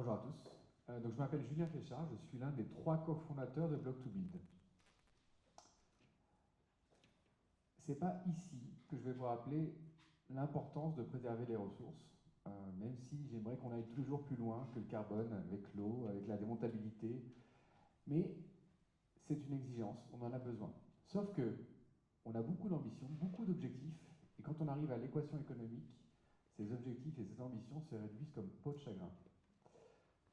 Bonjour à tous. Je m'appelle Julien Fléchard, je suis l'un des 3 cofondateurs de Block2Build. C'est pas ici que je vais vous rappeler l'importance de préserver les ressources, même si j'aimerais qu'on aille toujours plus loin que le carbone, avec l'eau, avec la démontabilité. Mais c'est une exigence, on en a besoin. Sauf que on a beaucoup d'ambitions, beaucoup d'objectifs, et quand on arrive à l'équation économique, ces objectifs et ces ambitions se réduisent comme peau de chagrin.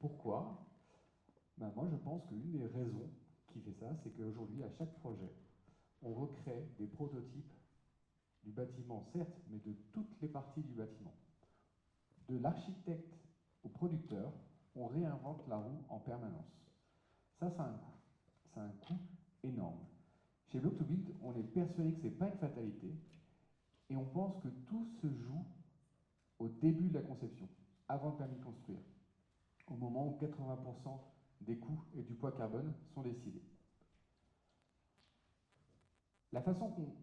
Pourquoi? Moi, je pense qu'une des raisons qui fait ça, c'est qu'aujourd'hui, à chaque projet, on recrée des prototypes du bâtiment, certes, mais de toutes les parties du bâtiment. De l'architecte au producteur, on réinvente la roue en permanence. Ça a un coût. Ça a un coût énorme. Chez Block2Build, on est persuadé que ce n'est pas une fatalité, et on pense que tout se joue au début de la conception, avant le permis de construire, au moment où 80% des coûts et du poids carbone sont décidés. La façon qu'on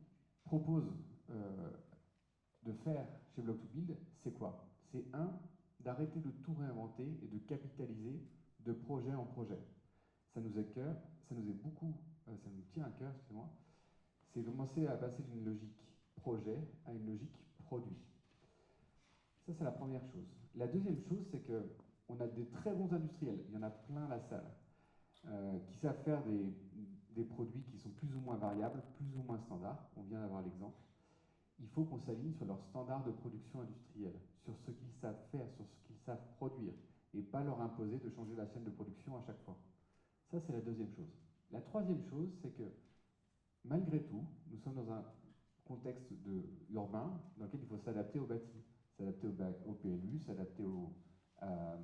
propose de faire chez Block2Build, c'est quoi? C'est d'arrêter de tout réinventer et de capitaliser de projet en projet. Ça nous tient à cœur, excusez-moi, c'est de commencer à passer d'une logique projet à une logique produit. Ça, c'est la première chose. La deuxième chose, c'est qu'on a des très bons industriels, il y en a plein à la salle, qui savent faire des produits qui sont plus ou moins variables, plus ou moins standards. On vient d'avoir l'exemple. Il faut qu'on s'aligne sur leurs standards de production industrielle, sur ce qu'ils savent faire, sur ce qu'ils savent produire, et pas leur imposer de changer la chaîne de production à chaque fois. Ça, c'est la deuxième chose. La troisième chose, c'est que, malgré tout, nous sommes dans un contexte urbain dans lequel il faut s'adapter au bâti, s'adapter au PLU, s'adapter à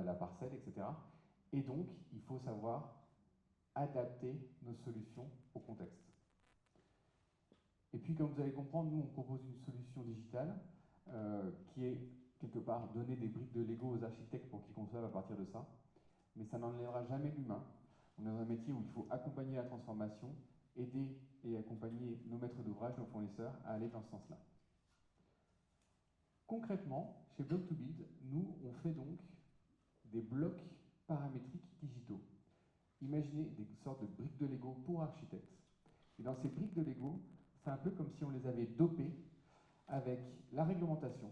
la parcelle, etc. Et donc, il faut savoir adapter nos solutions au contexte. Et puis, comme vous allez comprendre, nous, on propose une solution digitale qui est, quelque part, donner des briques de Lego aux architectes pour qu'ils conçoivent à partir de ça. Mais ça n'enlèvera jamais l'humain. On est dans un métier où il faut accompagner la transformation, aider et accompagner nos maîtres d'ouvrage, nos fournisseurs, à aller dans ce sens-là. Concrètement, chez Block2Build, nous, on fait donc des blocs paramétriques digitaux. Imaginez des sortes de briques de Lego pour architectes. Et dans ces briques de Lego, c'est un peu comme si on les avait dopées avec la réglementation.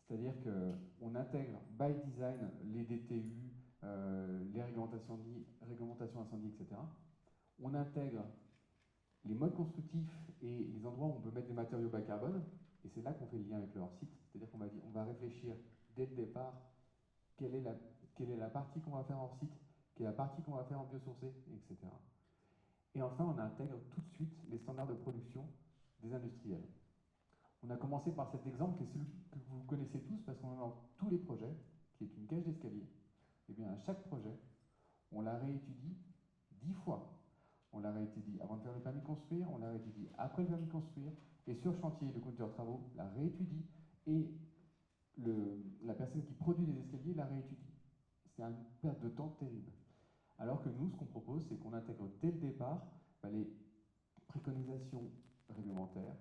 C'est-à-dire qu'on intègre by design les DTU, les réglementations incendie, etc. On intègre les modes constructifs et les endroits où on peut mettre des matériaux bas carbone, et c'est là qu'on fait le lien avec le hors-site. C'est-à-dire qu'on va réfléchir dès le départ quelle est la partie qu'on va faire hors-site, quelle est la partie qu'on va faire en biosourcé, etc. Et enfin, on intègre tout de suite les standards de production des industriels. On a commencé par cet exemple qui est celui que vous connaissez tous parce qu'on a dans tous les projets, qui est une cage d'escalier. Et bien à chaque projet, on la réétudie 10 fois. On la réétudie avant de faire le permis de construire, on la réétudie après le permis de construire, et sur chantier, le conducteur de travaux la réétudie, et la personne qui produit les escaliers la réétudie. C'est une perte de temps terrible. Alors que nous, ce qu'on propose, c'est qu'on intègre dès le départ les préconisations réglementaires,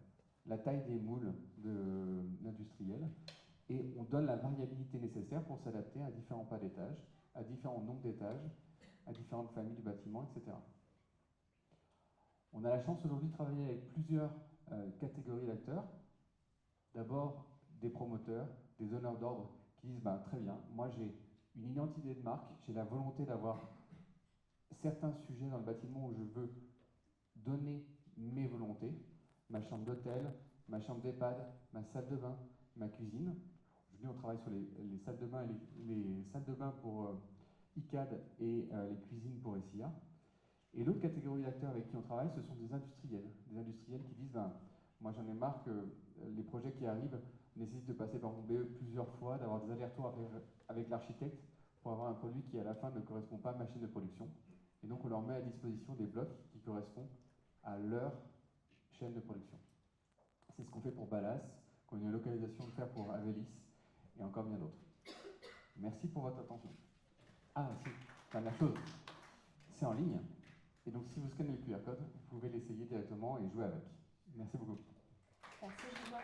la taille des moules de l'industriel, et on donne la variabilité nécessaire pour s'adapter à différents pas d'étage, à différents nombres d'étages, à différentes familles du bâtiment, etc. On a la chance aujourd'hui de travailler avec plusieurs catégories d'acteurs. D'abord, des promoteurs, des donneurs d'ordre qui disent très bien, moi j'ai une identité de marque, j'ai la volonté d'avoir certains sujets dans le bâtiment où je veux donner mes volontés, ma chambre d'hôtel, ma chambre d'EHPAD, ma salle de bain, ma cuisine. Aujourd'hui, on travaille sur les salles de bain et les salles de bain pour ICAD et les cuisines pour SIA. Et l'autre catégorie d'acteurs avec qui on travaille, ce sont des industriels qui disent moi j'en ai marre que les projets qui arrivent nécessitent de passer par mon BE plusieurs fois, d'avoir des allers-retours avec l'architecte pour avoir un produit qui à la fin ne correspond pas à ma chaîne de production. Et donc on leur met à disposition des blocs qui correspondent à leur chaîne de production. C'est ce qu'on fait pour Ballas, qu'on a eu l'occasion de faire pour Avelis, et encore bien d'autres. Merci pour votre attention. Ah, si, dernière chose, c'est en ligne, et donc si vous scannez le QR code, vous pouvez l'essayer directement et jouer avec. Merci beaucoup. Merci Julien.